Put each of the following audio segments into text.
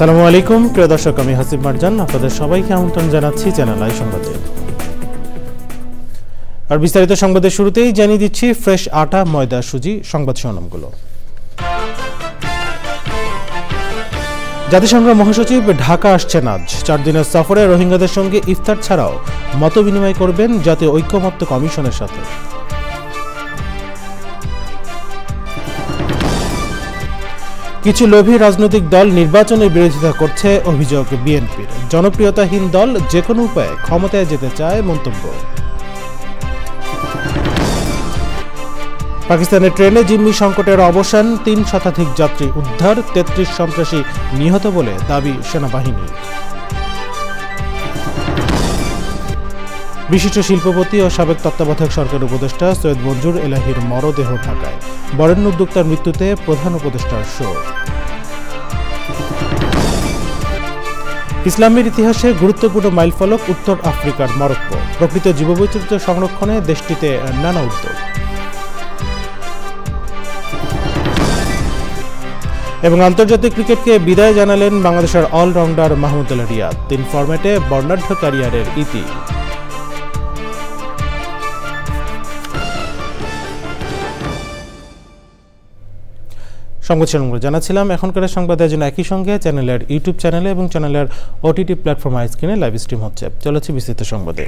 আসসালামু আলাইকুম প্রিয় দর্শক, আমি হাসিব মারজান আপনাদের সবাইকে আমন্ত্রণ জানাচ্ছি চ্যানেল আই সংবাদে। আর বিস্তারিত সংবাদের শুরুতেই জানিয়ে দিচ্ছি ফ্রেশ আটা, ময়দা, সুজি সংবাদ শিরোনামগুলো। জাতিসংঘ মহাসচিব ঢাকা আসছেন আজ। 4 দিনের সফরে রোহিঙ্গাদের সঙ্গে ইফতার ছাড়াও মত বিনিময় করবেন জাতীয় ঐক্যমত্য কমিশনের সাথে। কিছু লোভী রাজনৈতিক দল নির্বাচনের বিরোধিতা করছে অভিযোগ বিএনপির। জনপ্রিয়তাহীন দল যে কোনো উপায়ে ক্ষমতায় যেতে চায় মন্তব্য। পাকিস্তানের ট্রেনে জিম্মি সংকটের অবসান, 3 শতাধিক যাত্রী উদ্ধার, 33 সন্ত্রাসী নিহত বলে দাবি সেনাবাহিনী। বিশিষ্ট শিল্পপতি ও সাবেক তত্ত্বাবধায়ক সরকার উপদেষ্টা সৈয়দ মঞ্জুর এলাহীর মরদেহ ঢাকায়। বরেণ্য উদ্যোক্তার মৃত্যুতে প্রধান উপদেষ্টার শোক। ইসলামের ইতিহাসে গুরুত্বপূর্ণ মাইলফলক উত্তর আফ্রিকার মরক্কো। প্রকৃত জীববৈচিত্র্য সংরক্ষণে দেশটিতে নানা উদ্যোগ। এবং আন্তর্জাতিক ক্রিকেটকে বিদায় জানালেন বাংলাদেশের অলরাউন্ডার মাহমুদুল্লাহ রিয়াদ। 3 ফরম্যাটে বর্ণাঢ্য ক্যারিয়ারের ইতি। সংবাদ শিরোনামগুলো জানাচ্ছিলাম। এখনকার সংবাদের জন্য একই সঙ্গে চ্যানেলের ইউটিউব চ্যানেলে এবং চ্যানেলের ওটিটি প্ল্যাটফর্ম আইস্ক্রিনে লাইভ স্ট্রিম হচ্ছে। চলেছে বিস্তৃত সংবাদে।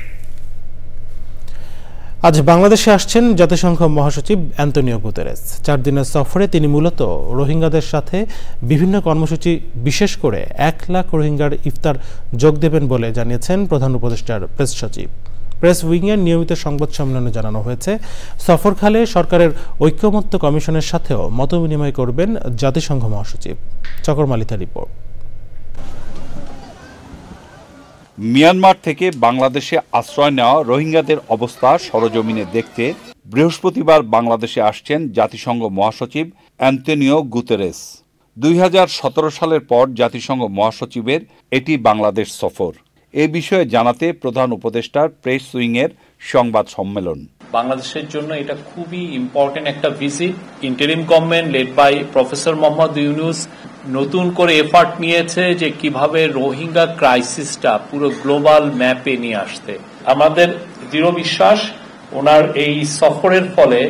আজ বাংলাদেশে আসছেন জাতিসংঘ মহাসচিব অ্যান্তোনিও গুতেরেস। 4 দিনের সফরে তিনি মূলত রোহিঙ্গাদের সাথে বিভিন্ন কর্মসূচি, বিশেষ করে 1 লাখ রোহিঙ্গার ইফতার যোগ দেবেন বলে জানিয়েছেন প্রধান উপদেষ্টার প্রেস সচিব। প্রেস উইংয়ের নিয়মিত সংবাদ সম্মেলনে জানানো হয়েছে, সফরকালে সরকারের ঐক্যমত্য কমিশনের সাথেও মত বিনিময় করবেন জাতিসংঘ মহাসচিব। চকর মালিতার রিপোর্ট। মিয়ানমার থেকে বাংলাদেশে আশ্রয় নেওয়া রোহিঙ্গাদের অবস্থা সরজমিনে দেখতে বৃহস্পতিবার বাংলাদেশে আসছেন জাতিসংঘ মহাসচিব অ্যান্তোনিও গুতেরেস। 2017 সালের পর জাতিসংঘ মহাসচিবের এটি বাংলাদেশ সফর। এ বিষয়ে জানাতে প্রধান উপদেষ্টার প্রেস উইংয়ের সংবাদ সম্মেলন। বাংলাদেশের জন্য এটা খুবই ইম্পর্টেন্ট একটা visit. Interim government led by professor Mohammad Yunus নতুন করে এফার্ট নিয়েছে যে কিভাবে রোহিঙ্গা ক্রাইসিসটা পুরো গ্লোবাল ম্যাপে নিয়ে আসতে। আমাদের দৃঢ় বিশ্বাস ওনার এই সফরের ফলে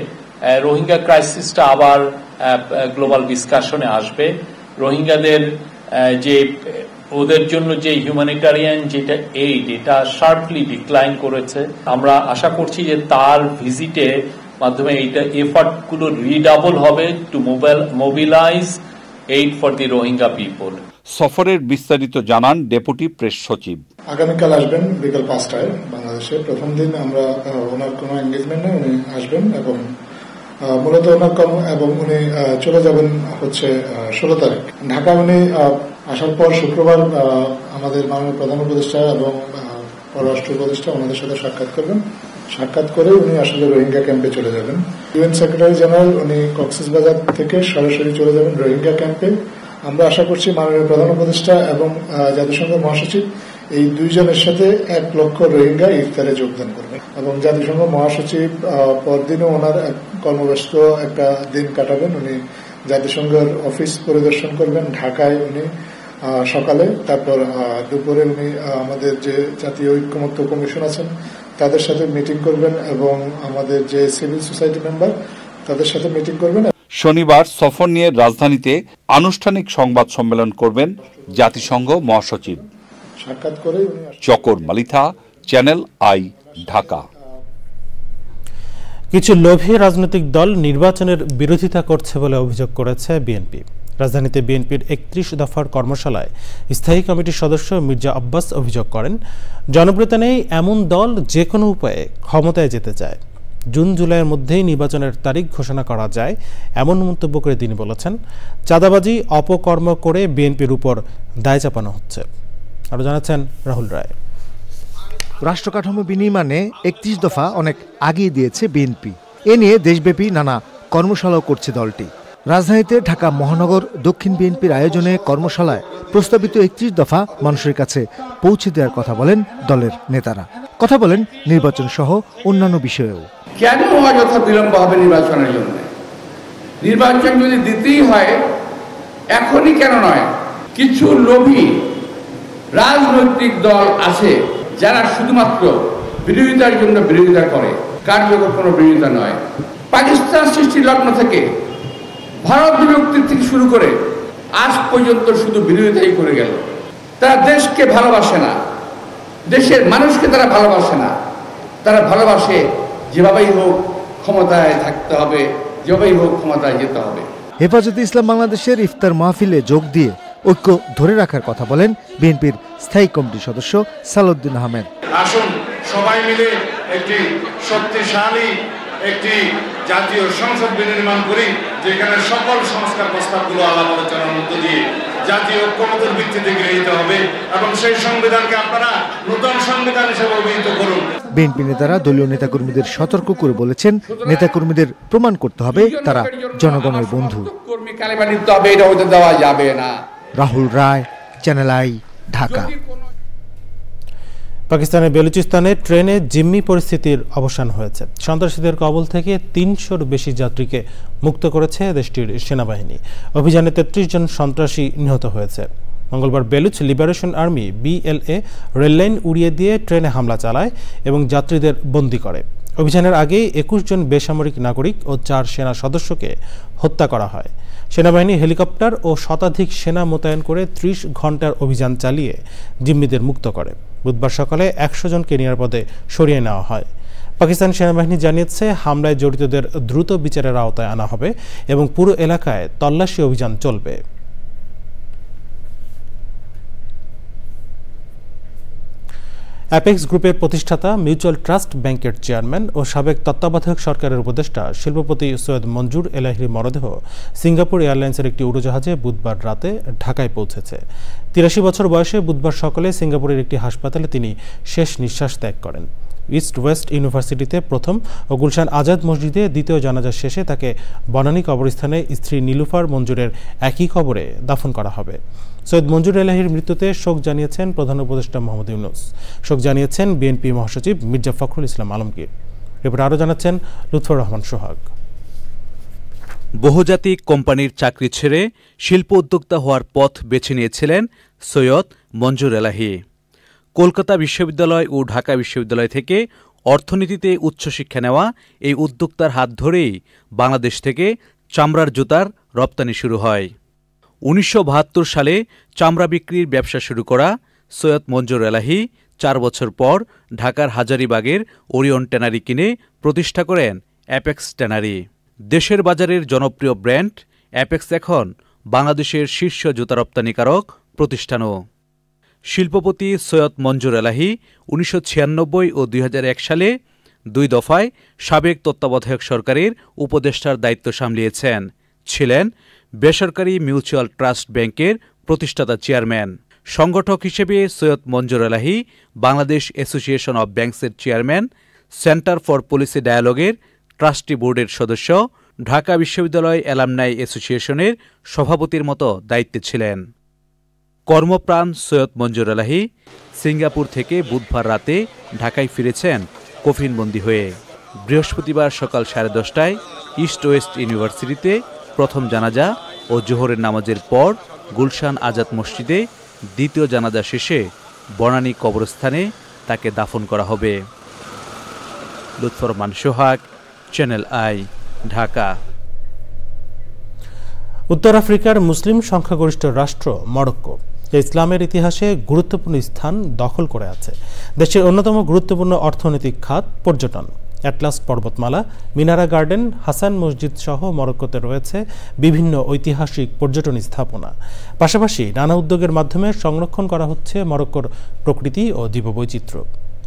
রোহিঙ্গা ক্রাইসিসটা আবার গ্লোবাল ডিসকাশনে আসবে। রোহিঙ্গাদের যে ওদের জন্য যে হিউম্যানিটারিয়ান যেটা এইড, এটা শার্পলি ডিক্লাইন করেছে। আমরা আশা করছি যে তার ভিজিটের মাধ্যমে এইটা এফার্টগুলো রিডাবল হবে to mobilize aid for the Rohingya people. সফরের বিস্তারিত জানান ডেপুটি প্রেস সচিব। আগামীকাল আসবেন বিকাল 5টায় বাংলাদেশে। প্রথম দিন আমরা ওনার কোনো এঙ্গেজমেন্ট নেই, উনি আসবেন এবং মূলত ওনার এবং উনি চলে যাবেন হচ্ছে 16 তারিখ ঢাকা। উনি আসার পর শুক্রবার আমাদের মাননীয় প্রধান উপদেষ্টা এবং পররাষ্ট্র উপদেষ্টা ওনাদের সাথে সাক্ষাৎ করবেন। সাক্ষাৎ করে উনি আসলে রোহিঙ্গা ক্যাম্পে চলে যাবেন। ইউএন সেক্রেটারি জেনারেল উনি কক্সবাজার থেকে সরাসরি চলে যাবেন রোহিঙ্গা ক্যাম্পে। আমরা আশা করছি মাননীয় প্রধান উপদেষ্টা এবং জাতিসংঘ মহাসচিব এই 2 জনের সাথে 1 লক্ষ রোহিঙ্গা ইফতারে যোগদান করবেন এবং জাতিসংঘ মহাসচিব পরদিনও ওনার কর্মব্যস্ত একটা দিন কাটাবেন। উনি জাতিসংঘের অফিস পরিদর্শন করবেন ঢাকায় উনি সকালে, তারপর দুপুরে উনি আমাদের যে জাতীয় ঐক্যমত্য কমিশন আছেন তাদের সাথে মিটিং করবেন এবং আমাদের যে সিভিল সোসাইটি মেম্বার তাদের সাথে মিটিং করবেন। শনিবার সফর নিয়ে রাজধানীতে আনুষ্ঠানিক সংবাদ সম্মেলন করবেন জাতিসংঘ মহাসচিব। সাক্ষাৎ করে চকর মালিথা, চ্যানেল আই, ঢাকা। কিছু লোভী রাজনৈতিক দল নির্বাচনের বিরোধিতা করছে বলে অভিযোগ করেছে বিএনপি। রাজধানীতে বিএনপির 31 দফার কর্মশালায় স্থায়ী কমিটির সদস্য মির্জা আব্বাস অভিযোগ করেন, জনপ্রিয়তা নেই এমন দল যে কোনো উপায়ে ক্ষমতায় যেতে চায়। জুন-জুলাইয়ের মধ্যেই নির্বাচনের তারিখ ঘোষণা করা যায় এমন মন্তব্য করে তিনি বলেছেন, চাঁদাবাজি, অপকর্ম করে বিএনপির উপর দায় চাপানো হচ্ছে। আরও জানাচ্ছেন রাহুল রায়। রাষ্ট্রকাঠামো বিনির্মাণে 31 দফা অনেক আগিয়ে দিয়েছে বিএনপি। এ নিয়ে দেশব্যাপী নানা কর্মশালাও করছে দলটি। রাজধানীতে ঢাকা মহানগর দক্ষিণ বিএনপির আয়োজনে কর্মশালায় প্রস্তাবিত 31 দফা মানুষের কাছে পৌঁছে দেওয়ার কথা বলেন দলের নেতারা। কথা বলেন নির্বাচন সহ অন্যান্য বিষয়েও। কেন অযথা বিলম্ব হবে নির্বাচনের জন্য? নির্বাচন যদি দিতেই হয় এখনই কেন নয়? কিছু লোভী রাজনৈতিক দল আছে যারা শুধুমাত্র বিরোধিতার জন্য বিরোধিতা করে, কার্যকর কোনো বিরোধিতা নয়। পাকিস্তান সৃষ্টির লগ্ন থেকে ভারত বিভক্তির থেকে শুরু করে আজ পর্যন্ত শুধু বিরোধিতাই করে গেল। তারা দেশকে ভালোবাসে না, দেশের মানুষকে তারা ভালোবাসে না। তারা ভালোবাসে যেভাবেই হোক ক্ষমতায় থাকতে হবে, যেভাবেই হোক ক্ষমতায় যেতে হবে। হেফাজতে ইসলাম বাংলাদেশের ইফতার মাহফিলে যোগ দিয়ে ঐক্য ধরে রাখার কথা বলেন বিএনপির স্থায়ী কমিটির সদস্য সালাউদ্দিন আহমেদ। আসুন সবাই মিলে একটি শক্তিশালী একটি জাতীয় সংসদ বিনির্মাণ করি, যেখানে সকল সংস্কার প্রস্তাবগুলো আলাপ আলোচনার মধ্য দিয়ে জাতীয় ঐক্যমতের ভিত্তিতে গৃহীত হবে এবং সেই সংবিধানকে আপনারা নতুন সংবিধান হিসেবে অভিহিত করুন। বিএনপি নেতারা দলীয় নেতাকর্মীদের সতর্ক করে বলেছেন, নেতাকর্মীদের প্রমাণ করতে হবে তারা জনগণের বন্ধু। এটা হতে দেওয়া যাবে না। রাহুল রায়, চ্যানেল আই, ঢাকা। পাকিস্তানের বেলুচিস্তানে ট্রেনে জিম্মি পরিস্থিতির অবসান হয়েছে। সন্ত্রাসীদের কবল থেকে ৩০০-র বেশি যাত্রীকে মুক্ত করেছে দেশটির সেনাবাহিনী। অভিযানে ৩৩ জন সন্ত্রাসী নিহত হয়েছে। মঙ্গলবার Baloch liberation army BLA rail line উড়িয়ে দিয়ে ট্রেনে হামলা চালায় এবং যাত্রীদের বন্দী করে। অভিযানের আগে ২১ জন বেসামরিক নাগরিক ও ৪ সেনা সদস্যকে হত্যা করা হয়। সেনাবাহিনী হেলিকপ্টার ও শতাধিক সেনা মোতায়েন করে ৩০ ঘন্টার অভিযান চালিয়ে জিম্মিদের মুক্ত করে। বুধবার সকালে ১০০ জনকে নিরাপদে সরিয়ে নেওয়া হয়। পাকিস্তান সেনাবাহিনী জানিয়েছে, হামলায় জড়িতদের দ্রুত বিচারের আওতায় আনা হবে এবং পুরো এলাকায় তল্লাশি অভিযান চলবে। অ্যাপেক্স গ্রুপের প্রতিষ্ঠাতা মিউচুয়াল ট্রাস্ট ব্যাংকের চেয়ারম্যান ও সাবেক তত্ত্বাবধায়ক সরকারের উপদেষ্টা শিল্পপতি সৈয়দ মঞ্জুর এলাহির মরদেহ সিঙ্গাপুর এয়ারলাইন্সের একটি উড়োজাহাজে বুধবার রাতে ঢাকায় পৌঁছেছে। ৮৩ বছর বয়সে বুধবার সকালে সিঙ্গাপুরের একটি হাসপাতালে তিনি শেষ নিঃশ্বাস ত্যাগ করেন। ইস্ট ওয়েস্ট ইউনিভার্সিটিতে প্রথম ও গুলশান আজাদ মসজিদে দ্বিতীয় জানাজা শেষে তাকে বনানী কবরস্থানে স্ত্রী নীলুফার মঞ্জুরের একই কবরে দাফন করা হবে। সৈয়দ মঞ্জুর এলাহির মৃত্যুতে শোক জানিয়েছেন প্রধান উপদেষ্টা মোহাম্মদ ইউনূস। শোক জানিয়েছেন বিএনপি মহাসচিব মির্জা ফখরুল ইসলাম আলমগীর। এরপর আরও জানাচ্ছেন লুৎফর রহমান সোহাগ। বহুজাতিক কোম্পানির চাকরি ছেড়ে শিল্প উদ্যোক্তা হওয়ার পথ বেছে নিয়েছিলেন সৈয়দ মঞ্জুর এলাহি। কলকাতা বিশ্ববিদ্যালয় ও ঢাকা বিশ্ববিদ্যালয় থেকে অর্থনীতিতে উচ্চশিক্ষা নেওয়া এই উদ্যোক্তার হাত ধরেই বাংলাদেশ থেকে চামড়ার জুতার রপ্তানি শুরু হয়। ১৯৭২ সালে চামড়া বিক্রির ব্যবসা শুরু করা সৈয়দ মঞ্জুর এলাহি ৪ বছর পর ঢাকার হাজারীবাগের ওরিয়ন ট্যানারি কিনে প্রতিষ্ঠা করেন অ্যাপেক্স ট্যানারি। দেশের বাজারের জনপ্রিয় ব্র্যান্ড অ্যাপেক্স এখন বাংলাদেশের শীর্ষ জুতা রপ্তানিকারক প্রতিষ্ঠানও। শিল্পপতি সৈয়দ মঞ্জুর এলাহি ১৯৯৬ ও ২০০১ সালে ২ দফায় সাবেক তত্ত্বাবধায়ক সরকারের উপদেষ্টার দায়িত্ব সামলিয়েছেন। ছিলেন বেসরকারি মিউচুয়াল ট্রাস্ট ব্যাংকের প্রতিষ্ঠাতা চেয়ারম্যান। সংগঠক হিসেবে সৈয়দ মঞ্জুর এলাহি বাংলাদেশ অ্যাসোসিয়েশন অব ব্যাংকসের চেয়ারম্যান, সেন্টার ফর পলিসি ডায়ালগের ট্রাস্টি বোর্ডের সদস্য, ঢাকা বিশ্ববিদ্যালয় অ্যালামনাই অ্যাসোসিয়েশনের সভাপতির মতো দায়িত্বে ছিলেন। কর্মপ্রাণ সৈয়দ মঞ্জুর এলাহি সিঙ্গাপুর থেকে বুধবার রাতে ঢাকায় ফিরেছেন কফিনবন্দি হয়ে। বৃহস্পতিবার সকাল 10:30টায় ইস্ট ওয়েস্ট ইউনিভার্সিটিতে প্রথম জানাজা ও জোহরের নামাজের পর গুলশান আজাদ মসজিদে দ্বিতীয় জানাজা শেষে বনানী কবরস্থানে তাকে দাফন করা হবে। লুৎফর রহমান সোহাগ, চ্যানেল আই, ঢাকা। উত্তর আফ্রিকার মুসলিম সংখ্যাগরিষ্ঠ রাষ্ট্র মরক্কো ইসলামের ইতিহাসে গুরুত্বপূর্ণ স্থান দখল করে আছে। দেশের অন্যতম গুরুত্বপূর্ণ অর্থনৈতিক খাত পর্যটন। অ্যাটলাস পর্বতমালা, মিনারা গার্ডেন, হাসান মসজিদ সহ মরক্কোতে রয়েছে বিভিন্ন ঐতিহাসিক পর্যটন স্থাপনা। পাশাপাশি নানা উদ্যোগের মাধ্যমে সংরক্ষণ করা হচ্ছে মরক্কোর প্রকৃতি ও জীববৈচিত্র্য।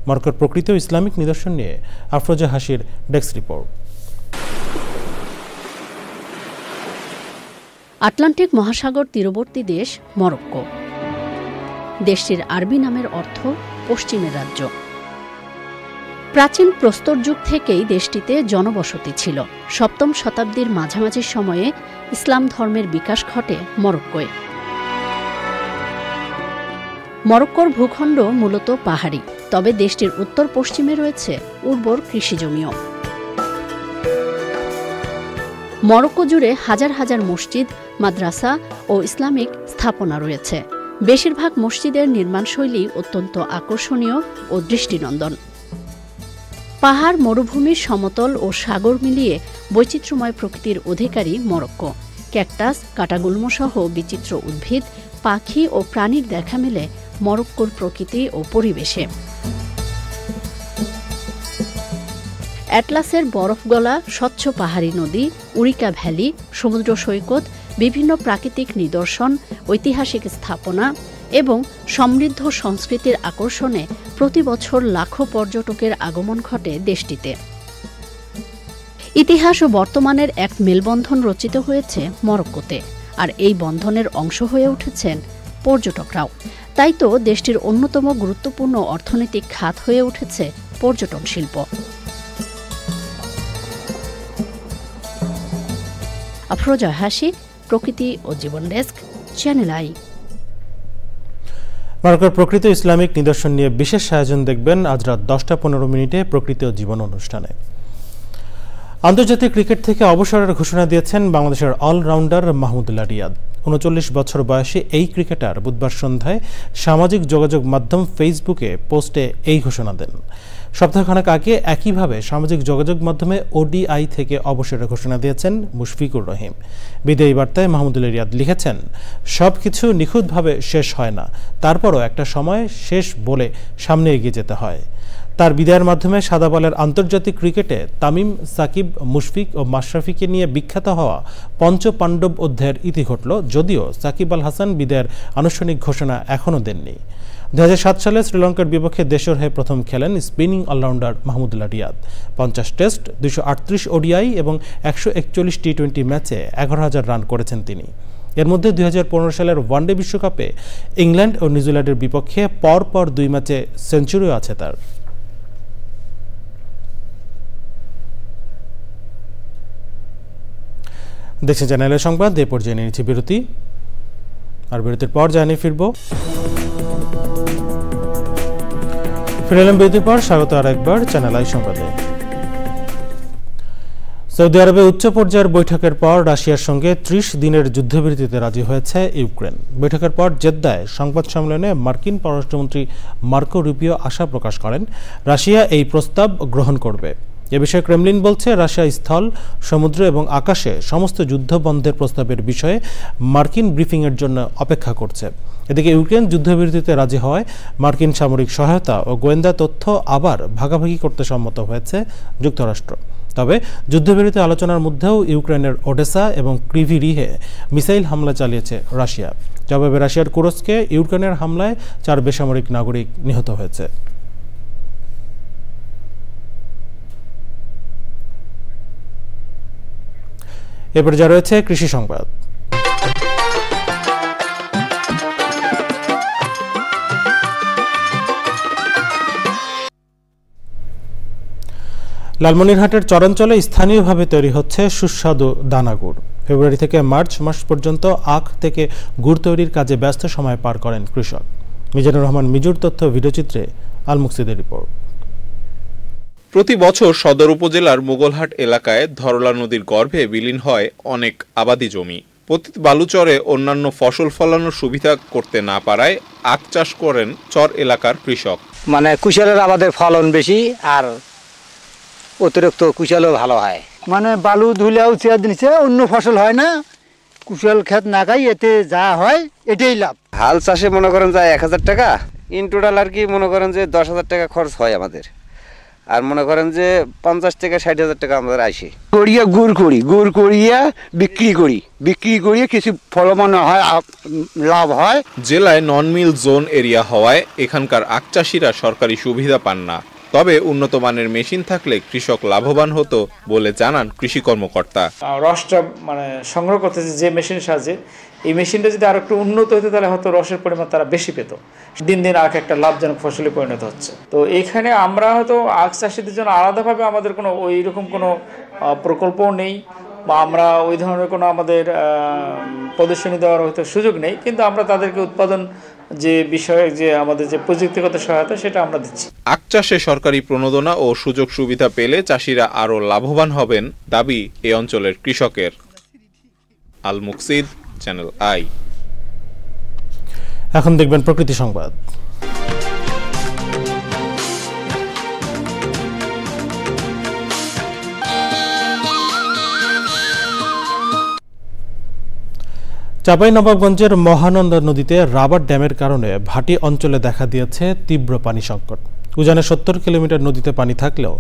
মরক্কোর প্রকৃতি ও ইসলামিক নিদর্শন নিয়ে আফরোজা হাসির ডেস্ক রিপোর্ট। আটলান্টিক মহাসাগর তীরবর্তী দেশ মরক্কো। দেশটির আরবি নামের অর্থ পশ্চিমের রাজ্য। প্রাচীন প্রস্তর যুগ থেকেই দেশটিতে জনবসতি ছিল। ৭ম শতাব্দীর মাঝামাঝি সময়ে ইসলাম ধর্মের বিকাশ ঘটে মরক্কোয়। মরক্কোর ভূখণ্ড মূলত পাহাড়ি, তবে দেশটির উত্তর পশ্চিমে রয়েছে উর্বর কৃষিজমিও। মরক্কো জুড়ে হাজার হাজার মসজিদ, মাদ্রাসা ও ইসলামিক স্থাপনা রয়েছে। বেশিরভাগ মসজিদের নির্মাণশৈলী অত্যন্ত আকর্ষণীয় ও দৃষ্টিনন্দন। পাহাড়, মরুভূমি, সমতল ও সাগর মিলিয়ে বৈচিত্র্যময় প্রকৃতির অধিকারী মরক্কো। ক্যাকটাস, কাটাগুল্মসহ বিচিত্র উদ্ভিদ, পাখি ও প্রাণীর দেখা মেলে মরক্কোর প্রকৃতি ও পরিবেশে। অ্যাটলাসের বরফগলা স্বচ্ছ পাহাড়ি নদী, উরিকা ভ্যালি, সমুদ্র সৈকত, বিভিন্ন প্রাকৃতিক নিদর্শন, ঐতিহাসিক স্থাপনা এবং সমৃদ্ধ সংস্কৃতির আকর্ষণে প্রতি বছর লাখো পর্যটকের আগমন ঘটে দেশটিতে। ইতিহাস ও বর্তমানের এক মেলবন্ধন রচিত হয়েছে মরক্কোতে, আর এই বন্ধনের অংশ হয়ে উঠেছেন পর্যটকরাও। তাই তো দেশটির অন্যতম গুরুত্বপূর্ণ অর্থনৈতিক খাত হয়ে উঠেছে পর্যটন শিল্প। আফরোজা হাসি, প্রকৃতি ও জীবন ডেস্ক, চ্যানেল আই। মরক্কোর প্রকৃত ইসলামিক নিদর্শন নিয়ে বিশেষ আয়োজন দেখবেন আজ রাত 10:15 প্রকৃতি ও জীবন অনুষ্ঠানে। আন্তর্জাতিক ক্রিকেট থেকে অবসরের ঘোষণা দিয়েছেন বাংলাদেশের অলরাউন্ডার মাহমুদুল্লাহ রিয়াদ। 39 বছর বয়সী এই ক্রিকেটার বুধবার সন্ধ্যায় সামাজিক যোগাযোগ মাধ্যম ফেসবুকে পোস্টে এই ঘোষণা দেন। সপ্তাহখানেক আগে একইভাবে সামাজিক যোগাযোগ মাধ্যমে ওডিআই থেকে অবসরের ঘোষণা দিয়েছেন মুশফিকুর রহিম। বিদায়ী বার্তায় মাহমুদুল্লাহ রিয়াদ লিখেছেন, সবকিছু নিখুঁতভাবে শেষ হয় না, তারপরও একটা সময় শেষ বলে সামনে এগিয়ে যেতে হয়। তার বিদায়ের মাধ্যমে সাদা বলের আন্তর্জাতিক ক্রিকেটে তামিম, সাকিব, মুশফিক ও মাশরাফিকে নিয়ে বিখ্যাত হওয়া পঞ্চপাণ্ডব অধ্যায়ের ইতি ঘটল, যদিও সাকিব আল হাসান বিদায়ের আনুষ্ঠানিক ঘোষণা এখনও দেননি। 2007 সালে শ্রীলঙ্কার বিপক্ষে দেশের হয়ে প্রথম খেলেন spinning allrounder Mahmudullah Riyad. 50 test, 238 ODI এবং 141 টি-20 ম্যাচে 11,000 রান করেছেন তিনি। এর মধ্যে 2015 সালের ওয়ানডে বিশ্বকাপে ইংল্যান্ড ও নিউজিল্যান্ডের বিপক্ষে পরপর 2 ম্যাচে সেঞ্চুরিও আছে তার। দেখছেন চ্যানেলের সংবাদ। এ পর্যায়ে নিয়েছি বিরতি, আর বিরতির পর জানিয়ে ফিরব। ফিরে এলাম বিরতির পর, স্বাগত আর একবার চ্যানেল আই সংবাদে। সৌদি আরবে উচ্চ পর্যায়ের বৈঠকের পর রাশিয়ার সঙ্গে 30 দিনের যুদ্ধবিরতিতে রাজি হয়েছে ইউক্রেন। বৈঠকের পর জেদ্দায় সংবাদ সম্মেলনে মার্কিন পররাষ্ট্রমন্ত্রী মার্কো রুবিও আশা প্রকাশ করেন রাশিয়া এই প্রস্তাব গ্রহণ করবে। এ বিষয়ে ক্রেমলিন বলছে, রাশিয়া স্থল, সমুদ্র এবং আকাশে সমস্ত যুদ্ধ বন্ধের প্রস্তাবের বিষয়ে মার্কিন ব্রিফিংয়ের জন্য অপেক্ষা করছে। এদিকে ইউক্রেন যুদ্ধবিরতিতে রাজি হওয়ায় মার্কিন সামরিক সহায়তা ও গোয়েন্দা তথ্য আবার ভাগাভাগি করতে সম্মত হয়েছে যুক্তরাষ্ট্র। তবে যুদ্ধবিরতি আলোচনার মধ্যেও ইউক্রেনের ওডেসা এবং ক্রিভিরিহে মিসাইল হামলা চালিয়েছে রাশিয়া। জবাবে রাশিয়ার কুরস্কে ইউক্রেনের হামলায় 4 বেসামরিক নাগরিক নিহত হয়েছে। এরপর যা রয়েছে কৃষি সংবাদ। লালমনিরহাটের চরাঞ্চলে স্থানীয়ভাবে তৈরি হচ্ছে সুস্বাদু দানাগুড়। ফেব্রুয়ারি থেকে মার্চ মাস পর্যন্ত আখ থেকে গুড় তৈরির কাজে ব্যস্ত সময় পার করেন কৃষক। মিজানুর রহমান মিজুর তথ্য, ভিডিওচিত্রে আল মুকসিদের রিপোর্ট। প্রতি বছর সদর উপজেলার মোগলহাট এলাকায় ধরলা নদীর গর্ভে বিলীন হয় অনেক আবাদি জমি। পতিত বালুচরে অন্যান্য ফসল ফলানোর সুবিধা করতে না পারায় আখ চাষ করেন চর এলাকার কৃষক। মানে কুশলের আবাদের ফলন বেশি আর অতিরিক্ত কুশলও ভালো হয়। মানে বালু ধুলেও চেয়ার নিচে অন্য ফসল হয় না, কুশল ক্ষেত না খাই এতে যা হয় এটাই লাভ। হাল চাষে মনে করেন যায় 1000 টাকা, ইন টোটাল আর কি মনে করেন যে 10,000 টাকা খরচ হয় আমাদের, আর মনে করেন যে 50 থেকে 60,000 টাকা আমাদের আসে। করিয়া গুড় করিয়া বিক্রি করিয়া কিছু ফলমান হয়, লাভ হয়। জেলায় নন মিল জোন এরিয়া হওয়ায় এখানকার আখ চাষিরা সরকারি সুবিধা পান না। তবে উন্নত মানের মেশিন থাকলে কৃষক লাভবান হতো বলে জানান কৃষি কর্মকর্তা। রসটা মানে সংগ্রহ করতে যে মেশিনের সাহায্যে, এই মেশিনটা যদি আরো একটু উন্নত হতো তাহলে হয়তো রসের পরিমাণ তারা বেশি পেত। দিন দিন আখ একটা লাভজনক ফসলে পরিণত হচ্ছে। তো এখানে আমরা হয়তো আখ চাষিদের জন্য আলাদাভাবে আমাদের কোনো ওই রকম কোনো প্রকল্পও নেই, বা আমরা ওই ধরনের কোনো আমাদের প্রদর্শনী দেওয়ার হয়তো সুযোগ নেই, কিন্তু আমরা তাদেরকে উৎপাদন যে বিষয়ে যে আমাদের যে প্রযুক্তিগত সহায়তা সেটা আমরা দিচ্ছি। আখ চাষে সরকারি প্রণোদনা ও সুযোগ সুবিধা পেলে চাষিরা আরো লাভবান হবেন দাবি এই অঞ্চলের কৃষকের। আল মুকসিদ, চ্যানেল আই। এখন দেখবেন প্রকৃতি সংবাদ। চাঁপাইনবাবগঞ্জের মহানন্দা নদীতে রাবার ড্যামের কারণে ভাটি অঞ্চলে দেখা দিয়েছে তীব্র পানি সংকট। উজানে 70 কিলোমিটার নদীতে পানি থাকলেও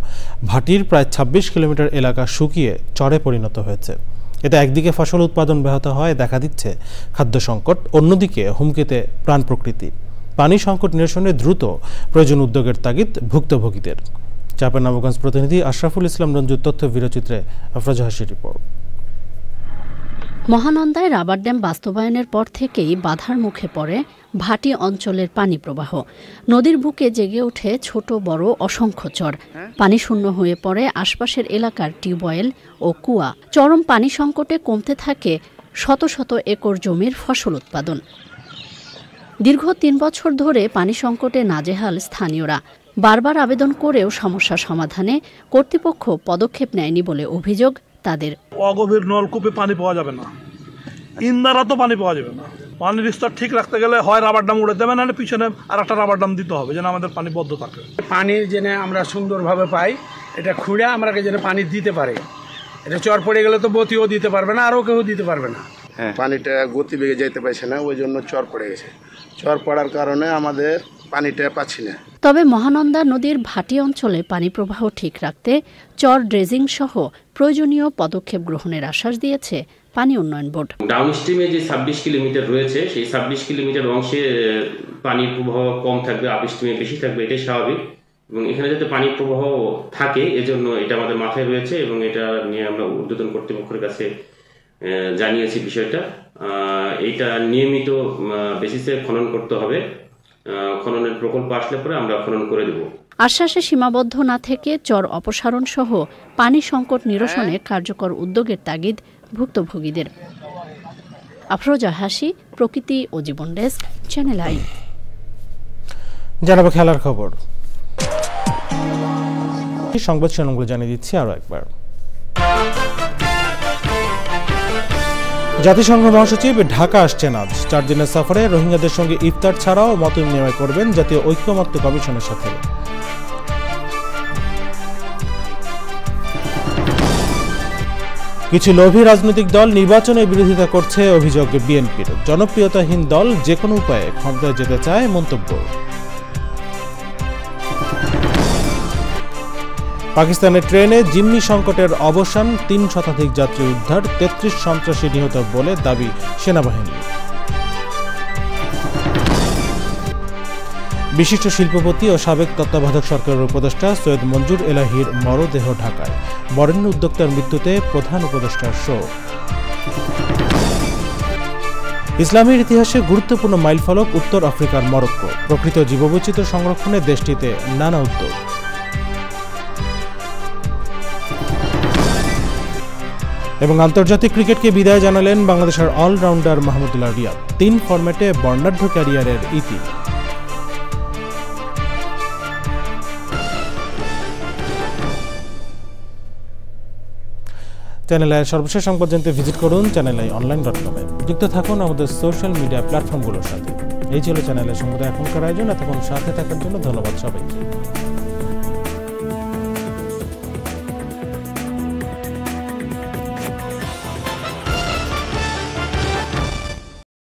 ভাটির প্রায় 26 কিলোমিটার এলাকা শুকিয়ে চরে পরিণত হয়েছে। এতে একদিকে ফসল উৎপাদন ব্যাহত হয়, দেখা দিচ্ছে খাদ্য সংকট, অন্যদিকে হুমকিতে প্রাণ প্রকৃতি। পানি সংকট নিরসনে দ্রুত প্রয়োজন উদ্যোগের তাগিদ ভুক্তভোগীদের। চাঁপাইনবাবগঞ্জ প্রতিনিধি আশরাফুল ইসলাম রঞ্জুর তথ্য ভিডিওচিত্রে আফরোজা হাসির রিপোর্ট। মহানন্দায় রাবার ড্যাম বাস্তবায়নের পর থেকেই বাধার মুখে পড়ে ভাটি অঞ্চলের পানি প্রবাহ। নদীর বুকে জেগে ওঠে ছোট বড় অসংখ্য চর। পানি শূন্য হয়ে পড়ে আশপাশের এলাকার টিউবওয়েল ও কুয়া। চরম পানি সংকটে কমতে থাকে শত শত একর জমির ফসল উৎপাদন। দীর্ঘ 3 বছর ধরে পানি সংকটে নাজেহাল স্থানীয়রা। বারবার আবেদন করেও সমস্যা সমাধানে কর্তৃপক্ষ পদক্ষেপ নেয়নি বলে অভিযোগ তাদের। অগভীর নলকূপে পানি পাওয়া যাবে না, ইন্দারা তো পানি পাওয়া যাবে না। পানির স্তর ঠিক রাখতে গেলে হয় রাবার ড্যাম উড়ে দেবে, না পিছনে আর একটা রাবার ড্যাম দিতে হবে যেন আমাদের পানি বদ্ধ থাকে। পানি যেন আমরা সুন্দরভাবে পাই, এটা খুঁড়ে আমরা যেন পানি দিতে পারি। এটা চর পড়ে গেলে তো বতিও দিতে পারবে না, আরও কেউ দিতে পারবে না। পানিটা গতি বেগে যেতে পারছে না, ওই জন্য চর পড়ে গেছে। চর পড়ার কারণে আমাদের পানিটা পাচ্ছি না। তবে মহানন্দা নদীর ভাটি অঞ্চলে পানি প্রবাহ ঠিক রাখতে চর ড্রেজিং সহ প্রয়োজনীয় পদক্ষেপ গ্রহণের আশ্বাস দিয়েছে পানি উন্নয়ন বোর্ড। ডাউন স্ট্রিমে যে 26 কিলোমিটার রয়েছে, সেই 26 কিলোমিটার অংশে পানির প্রবাহ কম থাকবে, আপ স্ট্রিমে বেশি থাকবে, এটাই স্বাভাবিক। এবং এখানে যাতে পানির প্রবাহ থাকে এজন্য এটা আমাদের মাথায় রয়েছে এবং এটা নিয়ে আমরা ঊর্ধ্বতন কর্তৃপক্ষের কাছে জানিয়েছি বিষয়টা। এইটা নিয়মিত বেসিসে খনন করতে হবে। খননের প্রকল্প আসলে পরে আমরা খনন করে দেব। আশ্বাসে সীমাবদ্ধ না থেকে চর অপসারণ সহ পানি সংকট নিরসনে কার্যকর উদ্যোগের তাগিদ ভুক্তভোগীদের। আফরোজা হাসি, প্রকৃতি ও জীবন ডেস্ক, চ্যানেল আই। জানাবো খেলার খবর। সংবাদ শিরোনামগুলো জানিয়ে দিচ্ছি আরো একবার। জাতিসংঘ মহাসচিব ঢাকা আসছেন আজ। 4 দিনের সফরে রোহিঙ্গাদের সঙ্গে ইফতার ছাড়াও মত বিনিময় করবেন জাতীয় ঐক্যমত্য কমিশনের সাথে। কিছু লোভী রাজনৈতিক দল নির্বাচনের বিরোধিতা করছে অভিযোগ বিএনপির। জনপ্রিয়তাহীন দল যে কোনো উপায়ে ক্ষমতায় যেতে চায় মন্তব্য। পাকিস্তানের ট্রেনে জিম্মি সংকটের অবসান, 3 শতাধিক যাত্রী উদ্ধার, 33 সন্ত্রাসী নিহত বলে দাবি সেনাবাহিনী। বিশিষ্ট শিল্পপতি ও সাবেক তত্ত্বাবধায়ক সরকারের উপদেষ্টা সৈয়দ মঞ্জুর এলাহির মরদেহ ঢাকায়। বরেণ্য উদ্যোক্তার মৃত্যুতে প্রধান উপদেষ্টার শোক। ইসলামের ইতিহাসে গুরুত্বপূর্ণ মাইলফলক উত্তর আফ্রিকার মরক্কো। প্রকৃত জীববৈচিত্র্য সংরক্ষণে দেশটিতে নানা উদ্যোগ। এবং আন্তর্জাতিক ক্রিকেটকে বিদায় জানালেন বাংলাদেশের অলরাউন্ডার মাহমুদুল্লাহ রিয়াদ। 3 ফরম্যাটে বর্ণাঢ্য ক্যারিয়ারের ইতি। চ্যানেল আইয়ের সর্বশেষ সংবাদ জানতে ভিজিট করুন channelionline.com-এ। যুক্ত থাকুন আমাদের সোশ্যাল মিডিয়া প্ল্যাটফর্মগুলোর সাথে। এই ছিল চ্যানেলের সংবাদ এখনকার আয়োজন। এতক্ষণ সাথে থাকার জন্য ধন্যবাদ সবাইকে।